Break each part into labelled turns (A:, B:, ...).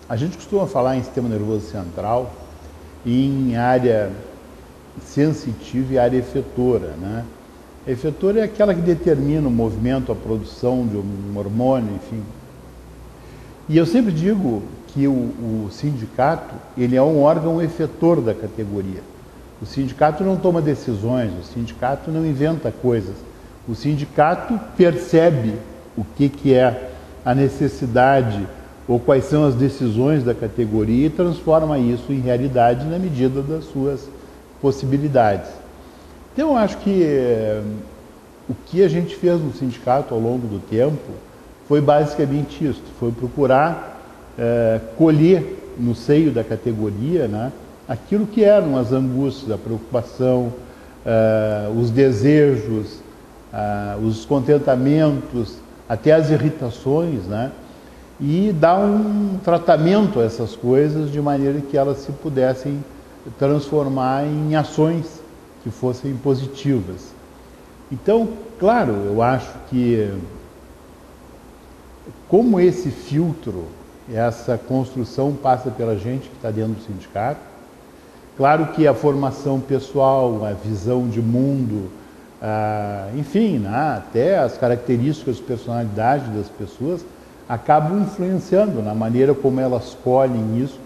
A: A gente costuma falar em sistema nervoso central e em área sensitiva e área efetora, né? A efetora é aquela que determina o movimento, a produção de um hormônio, enfim. E eu sempre digo que o sindicato, ele é um órgão efetor da categoria. O sindicato não toma decisões, o sindicato não inventa coisas. O sindicato percebe o que é a necessidade ou quais são as decisões da categoria e transforma isso em realidade na medida das suas possibilidades. Então, eu acho que o que a gente fez no sindicato ao longo do tempo foi basicamente isso, foi procurar colher no seio da categoria, né, aquilo que eram as angústias, a preocupação, os desejos, os descontentamentos, até as irritações, né, e dar um tratamento a essas coisas de maneira que elas se pudessem transformar em ações que fossem positivas. Então, claro, eu acho que como esse filtro, essa construção passa pela gente que está dentro do sindicato, claro que a formação pessoal, a visão de mundo, enfim, né, até as características de personalidade das pessoas acabam influenciando na maneira como elas colhem isso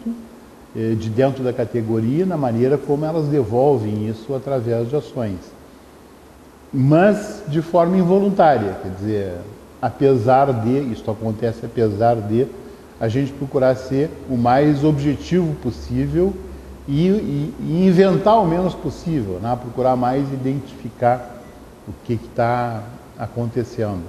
A: de dentro da categoria, na maneira como elas devolvem isso através de ações. Mas de forma involuntária, quer dizer, apesar de, isso acontece apesar de a gente procurar ser o mais objetivo possível e inventar o menos possível, né? Procurar mais identificar o que está acontecendo.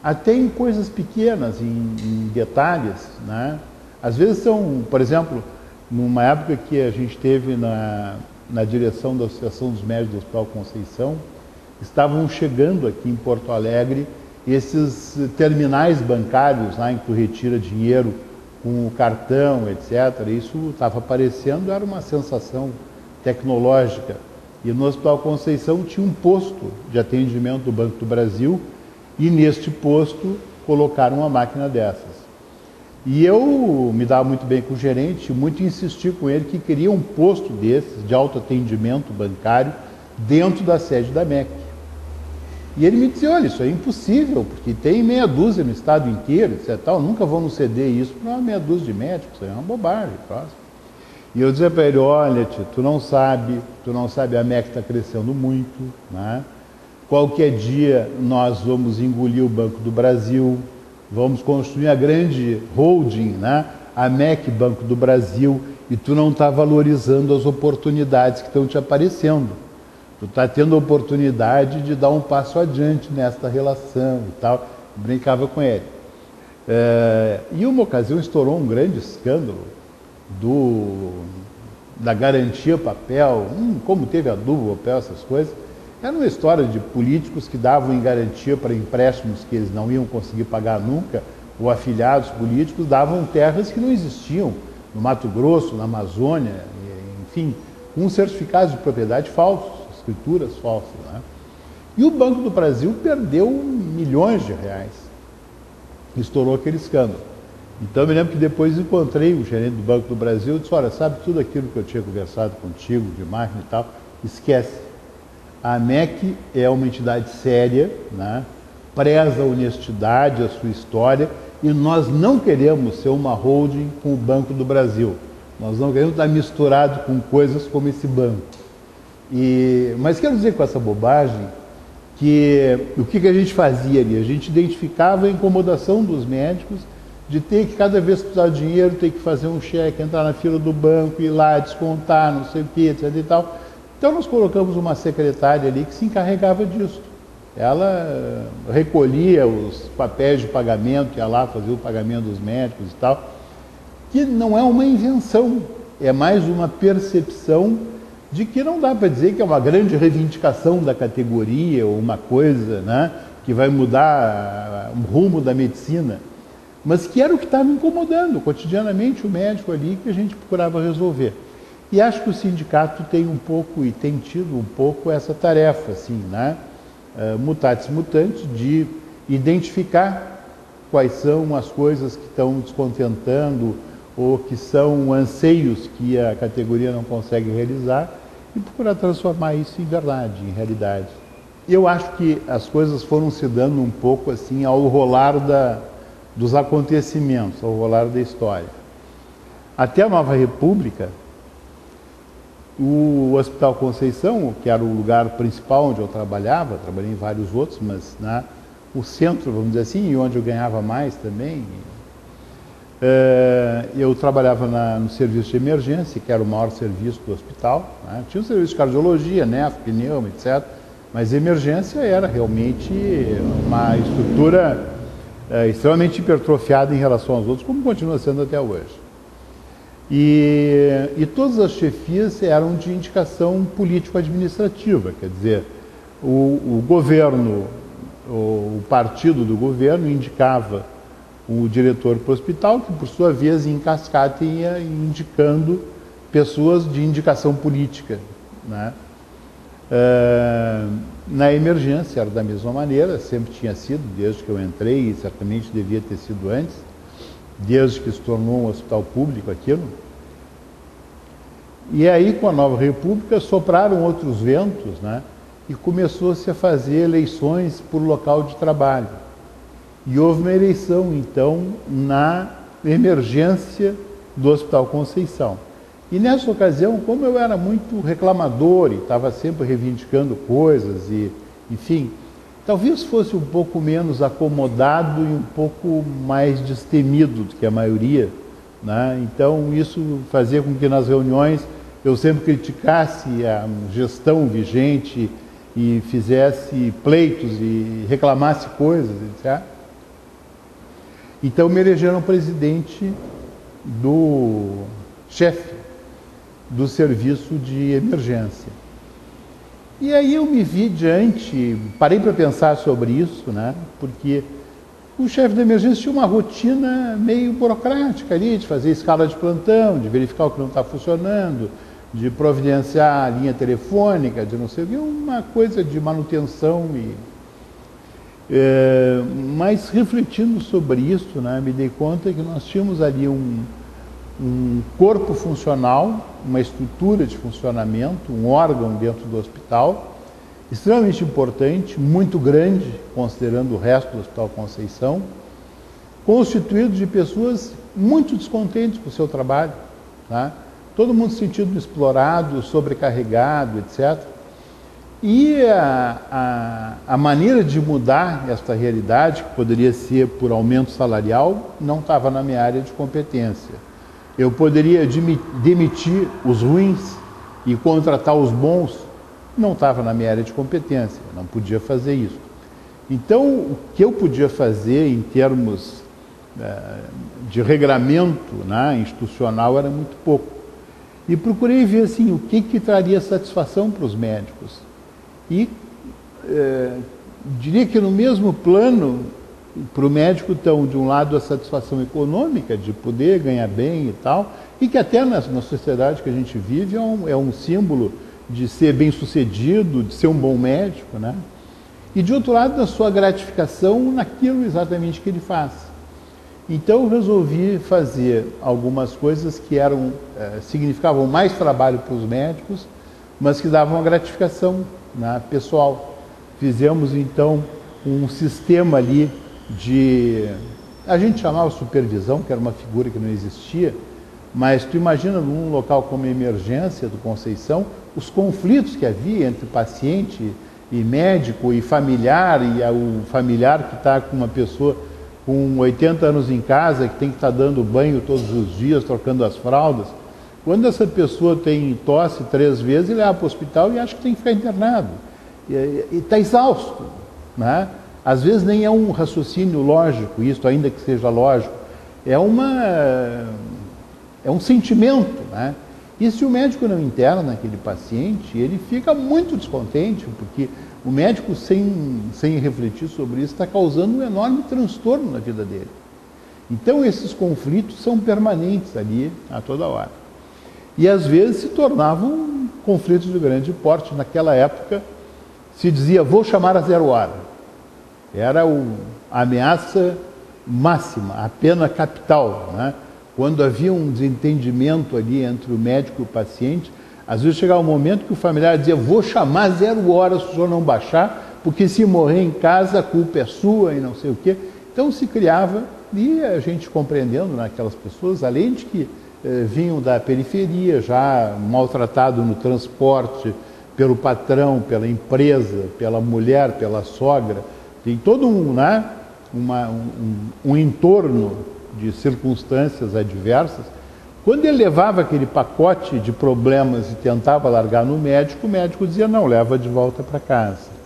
A: Até em coisas pequenas, em detalhes, né? Às vezes são, por exemplo, numa época que a gente teve na direção da Associação dos Médicos do Hospital Conceição, estavam chegando aqui em Porto Alegre esses terminais bancários, lá em que tu retira dinheiro com o cartão, etc. Isso estava aparecendo, era uma sensação tecnológica. E no Hospital Conceição tinha um posto de atendimento do Banco do Brasil e neste posto colocaram uma máquina dessas. E eu me dava muito bem com o gerente, muito insisti com ele que queria um posto desses, de autoatendimento bancário, dentro da sede da MEC. E ele me dizia, olha, isso é impossível, porque tem meia dúzia no estado inteiro, etc. Nunca vão nos ceder isso para uma meia dúzia de médicos, isso é uma bobagem. E eu dizia para ele, olha, tio, tu não sabe, a MEC está crescendo muito, né? Qualquer dia nós vamos engolir o Banco do Brasil, vamos construir a grande holding, né? A MEC Banco do Brasil, e tu não está valorizando as oportunidades que estão te aparecendo. Tu está tendo a oportunidade de dar um passo adiante nesta relação e tal. Eu brincava com ele. E uma ocasião estourou um grande escândalo da garantia papel, como teve a dúvida papel, essas coisas. Era uma história de políticos que davam em garantia para empréstimos que eles não iam conseguir pagar nunca, ou afiliados políticos davam terras que não existiam, no Mato Grosso, na Amazônia, enfim, com certificados de propriedade falsos, escrituras falsas, né? E o Banco do Brasil perdeu milhões de reais. Estourou aquele escândalo. Então eu me lembro que depois encontrei o gerente do Banco do Brasil e disse, olha, sabe tudo aquilo que eu tinha conversado contigo, de máquina e tal, esquece. A MEC é uma entidade séria, né? Preza a honestidade, a sua história, e nós não queremos ser uma holding com o Banco do Brasil. Nós não queremos estar misturado com coisas como esse banco. Mas quero dizer com essa bobagem que o que a gente fazia ali? A gente identificava a incomodação dos médicos de ter que, cada vez que precisar de dinheiro, ter que fazer um cheque, entrar na fila do banco, ir lá, descontar, não sei o que, etc. e tal. Então nós colocamos uma secretária ali que se encarregava disso. Ela recolhia os papéis de pagamento, ia lá fazer o pagamento dos médicos e tal, que não é uma invenção, é mais uma percepção de que não dá para dizer que é uma grande reivindicação da categoria ou uma coisa, né, que vai mudar o rumo da medicina, mas que era o que estava incomodando cotidianamente o médico ali, que a gente procurava resolver. E acho que o sindicato tem um pouco, e tem tido um pouco essa tarefa, assim, né, mutatis mutandis, de identificar quais são as coisas que estão descontentando ou que são anseios que a categoria não consegue realizar, e procurar transformar isso em verdade, em realidade. Eu acho que as coisas foram se dando um pouco assim ao rolar dos acontecimentos, ao rolar da história. Até a Nova República, o Hospital Conceição, que era o lugar principal onde eu trabalhava, trabalhei em vários outros, mas o centro, vamos dizer assim, e onde eu ganhava mais também, eu trabalhava no serviço de emergência, que era o maior serviço do hospital, né? Tinha o serviço de cardiologia, nefro, pneuma, etc., mas emergência era realmente uma estrutura extremamente hipertrofiada em relação aos outros, como continua sendo até hoje. E todas as chefias eram de indicação político-administrativa, quer dizer, o governo, o partido do governo indicava o diretor para o hospital, que por sua vez em cascata ia indicando pessoas de indicação política, né? Na emergência era da mesma maneira, sempre tinha sido, desde que eu entrei, e certamente devia ter sido antes, desde que se tornou um hospital público aquilo. E aí, com a Nova República, sopraram outros ventos, né? E começou-se a fazer eleições por local de trabalho. E houve uma eleição, então, na emergência do Hospital Conceição. E nessa ocasião, como eu era muito reclamador e estava sempre reivindicando coisas, e, enfim, talvez fosse um pouco menos acomodado e um pouco mais destemido do que a maioria, né? Então, isso fazia com que nas reuniões eu sempre criticasse a gestão vigente e fizesse pleitos e reclamasse coisas, etc. Então me elegeram presidente do chefe do serviço de emergência. E aí eu me vi parei para pensar sobre isso, né? Porque o chefe da emergência tinha uma rotina meio burocrática ali, de fazer escala de plantão, de verificar o que não está funcionando, de providenciar a linha telefônica, de não sei o que, uma coisa de manutenção. Mas refletindo sobre isso, né, me dei conta que nós tínhamos ali um corpo funcional, uma estrutura de funcionamento, um órgão dentro do hospital, extremamente importante, muito grande, considerando o resto do Hospital Conceição, constituído de pessoas muito descontentes com o seu trabalho, tá? Todo mundo se sentindo explorado, sobrecarregado, etc. E a maneira de mudar esta realidade, que poderia ser por aumento salarial, não estava na minha área de competência. Eu poderia demitir os ruins e contratar os bons, não estava na minha área de competência, não podia fazer isso. Então, o que eu podia fazer em termos de regramento, né, institucional era muito pouco. E procurei ver assim, o que traria satisfação para os médicos. E diria que no mesmo plano, para o médico estão, de um lado, a satisfação econômica, de poder ganhar bem e tal, e que até na sociedade que a gente vive é um símbolo de ser bem-sucedido, de ser um bom médico, né? E de outro lado, da sua gratificação naquilo exatamente que ele faz. Então eu resolvi fazer algumas coisas que significavam mais trabalho para os médicos, mas que davam uma gratificação, né, pessoal. Fizemos então um sistema ali a gente chamava supervisão, que era uma figura que não existia, mas tu imagina num local como a emergência do Conceição, os conflitos que havia entre paciente e médico e familiar, e o familiar que está com uma pessoa com 80 anos em casa, que tem que estar dando banho todos os dias, trocando as fraldas. Quando essa pessoa tem tosse 3 vezes, ele vai para o hospital e acha que tem que ficar internado. E está exausto, né? Às vezes nem é um raciocínio lógico, isso ainda que seja lógico, é um sentimento, né? E se o médico não interna aquele paciente, ele fica muito descontente, porque o médico, sem refletir sobre isso, está causando um enorme transtorno na vida dele. Então esses conflitos são permanentes ali a toda hora. E às vezes se tornavam conflitos de grande porte. Naquela época se dizia, vou chamar a 0 hora. Era a ameaça máxima, a pena capital, né? quando havia um desentendimento ali entre o médico e o paciente, às vezes chegava um momento que o familiar dizia: vou chamar 0 horas se o senhor não baixar, porque se morrer em casa a culpa é sua e não sei o quê. Então se criava, e a gente compreendendo naquelas pessoas, além de que vinham da periferia, já maltratado no transporte, pelo patrão, pela empresa, pela mulher, pela sogra, tem todo um entorno de circunstâncias adversas. Quando ele levava aquele pacote de problemas e tentava largar no médico, o médico dizia: não, leva de volta para casa.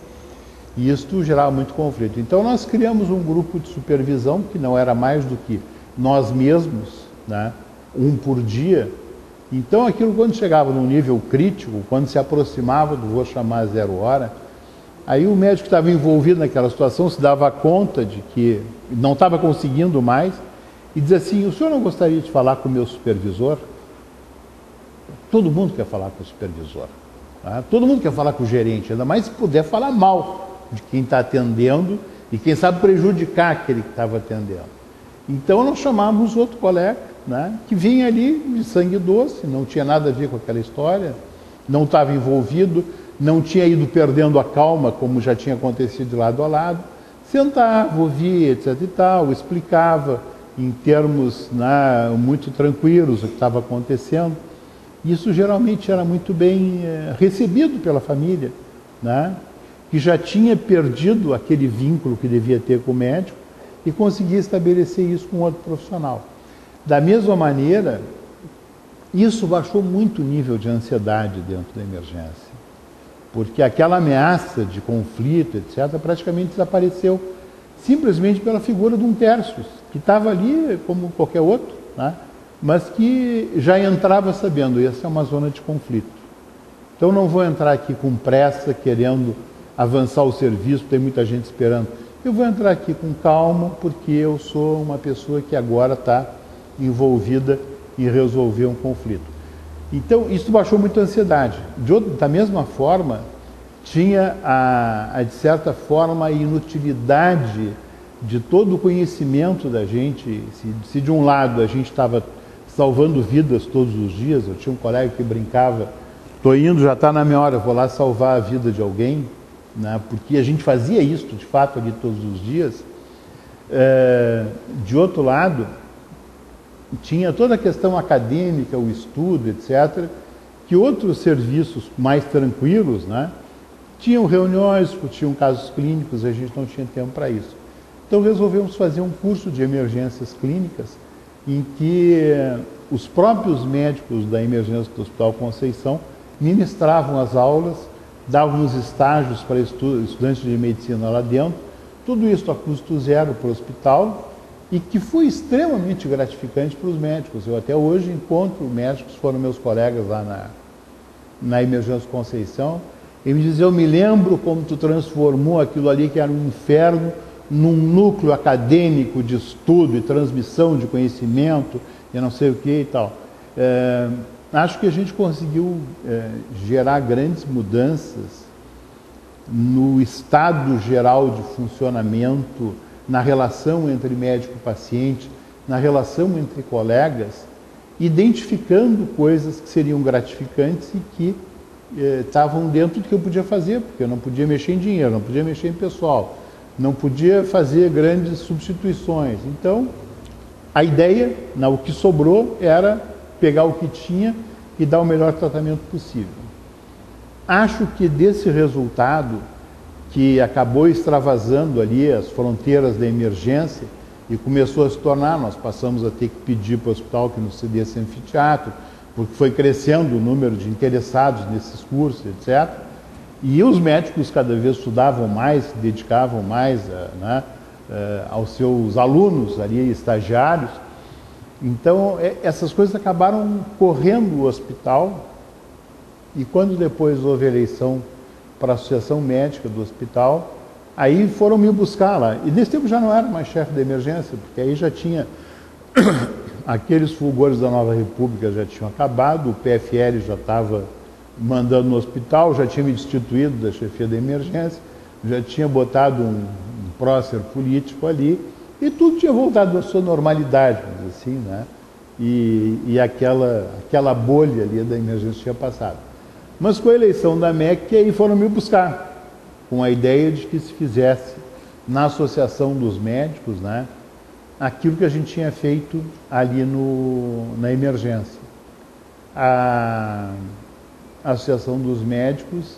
A: E isso gerava muito conflito. Então nós criamos um grupo de supervisão, que não era mais do que nós mesmos, né? Um por dia. Então aquilo, quando chegava num nível crítico, quando se aproximava do vou chamar 0 hora, aí o médico que estava envolvido naquela situação se dava conta de que não estava conseguindo mais e dizia assim: o senhor não gostaria de falar com o meu supervisor? Todo mundo quer falar com o supervisor, tá? Todo mundo quer falar com o gerente, ainda mais se puder falar mal de quem está atendendo e quem sabe prejudicar aquele que estava atendendo. Então nós chamamos outro colega, né, que vinha ali de sangue doce, não tinha nada a ver com aquela história, não estava envolvido, não tinha ido perdendo a calma, como já tinha acontecido de lado a lado, sentava, ouvia, etc e tal, explicava em termos, né, muito tranquilos o que estava acontecendo. Isso geralmente era muito bem recebido pela família, né, que já tinha perdido aquele vínculo que devia ter com o médico e conseguia estabelecer isso com outro profissional. Da mesma maneira, isso baixou muito o nível de ansiedade dentro da emergência, porque aquela ameaça de conflito, etc., praticamente desapareceu, simplesmente pela figura de um terços, que estava ali como qualquer outro, né? Mas que já entrava sabendo: essa é uma zona de conflito. Então não vou entrar aqui com pressa, querendo avançar o serviço, tem muita gente esperando. Eu vou entrar aqui com calma, porque eu sou uma pessoa que agora está envolvida em resolver um conflito. Então, isso baixou muito a ansiedade. Da mesma forma, tinha, de certa forma, a inutilidade de todo o conhecimento da gente. Se de um lado a gente estava salvando vidas todos os dias, eu tinha um colega que brincava: estou indo, já está na minha hora, vou lá salvar a vida de alguém, né? Porque a gente fazia isso, de fato, ali todos os dias. De outro lado, tinha toda a questão acadêmica, o estudo, etc., que outros serviços mais tranquilos, né, tinham reuniões, discutiam casos clínicos, e a gente não tinha tempo para isso. Então resolvemos fazer um curso de emergências clínicas, em que os próprios médicos da emergência do Hospital Conceição ministravam as aulas, davam os estágios para estudantes de medicina lá dentro, tudo isso a custo zero para o hospital, e que foi extremamente gratificante para os médicos. Eu até hoje encontro médicos, foram meus colegas lá na Emergência Conceição, e me dizem: eu me lembro como tu transformou aquilo ali que era um inferno num núcleo acadêmico de estudo e transmissão de conhecimento e não sei o que e tal. Acho que a gente conseguiu gerar grandes mudanças no estado geral de funcionamento, na relação entre médico e paciente, na relação entre colegas, identificando coisas que seriam gratificantes e que estavam dentro do que eu podia fazer, porque eu não podia mexer em dinheiro, não podia mexer em pessoal, não podia fazer grandes substituições. Então, a ideia, o que sobrou, era pegar o que tinha e dar o melhor tratamento possível. Acho que desse resultado, que acabou extravasando ali as fronteiras da emergência e começou a se tornar, nós passamos a ter que pedir para o hospital que nos cedesse anfiteatro, porque foi crescendo o número de interessados nesses cursos, etc. E os médicos cada vez estudavam mais, se dedicavam mais aos seus alunos ali, estagiários. Então, essas coisas acabaram correndo o hospital, e quando depois houve a eleição para a Associação Médica do hospital, aí foram me buscar lá. E nesse tempo já não era mais chefe da emergência, porque aí já tinha aqueles fulgores da Nova República já tinham acabado, o PFL já estava mandando no hospital, já tinha me destituído da chefia da emergência, já tinha botado um prócer político ali, e tudo tinha voltado à sua normalidade, vamos dizer assim, né? e aquela bolha ali da emergência tinha passado. Mas com a eleição da MEC, aí foram me buscar, com a ideia de que se fizesse na Associação dos Médicos, né, aquilo que a gente tinha feito ali na emergência. A Associação dos Médicos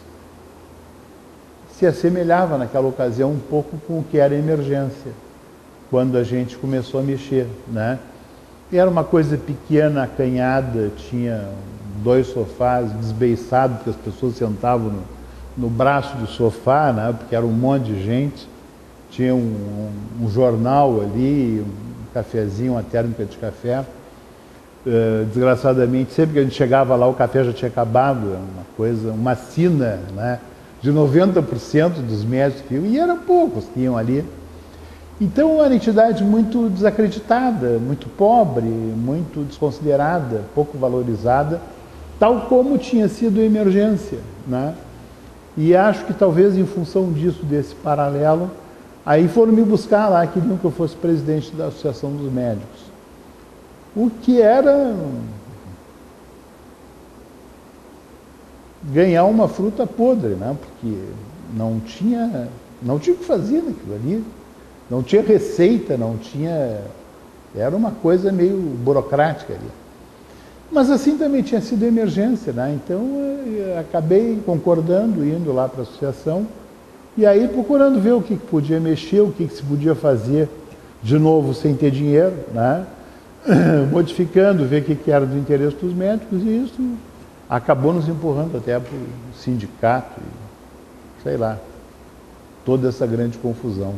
A: se assemelhava naquela ocasião um pouco com o que era a emergência, quando a gente começou a mexer, né? Era uma coisa pequena, acanhada, tinha 2 sofás desbeiçados, porque as pessoas sentavam no braço do sofá, né? Porque era um monte de gente. Tinha um jornal ali, um cafezinho, uma térmica de café. Desgraçadamente, sempre que a gente chegava lá, o café já tinha acabado, uma coisa, uma sina, né? De 90% dos médicos que iam, e eram poucos que iam ali. Então, era uma entidade muito desacreditada, muito pobre, muito desconsiderada, pouco valorizada, tal como tinha sido a emergência, né? E acho que talvez em função disso, desse paralelo, aí foram me buscar lá, queriam que eu fosse presidente da Associação dos Médicos. O que era ganhar uma fruta podre, né? Porque não tinha o que fazer naquilo ali. Não tinha receita, não tinha... Era uma coisa meio burocrática ali. Mas assim também tinha sido emergência, né? Então eu acabei concordando, indo lá para a associação, e aí procurando ver o que podia mexer, o que se podia fazer de novo sem ter dinheiro, né? Modificando, ver o que era do interesse dos médicos, e isso acabou nos empurrando até para o sindicato, e, sei lá, toda essa grande confusão.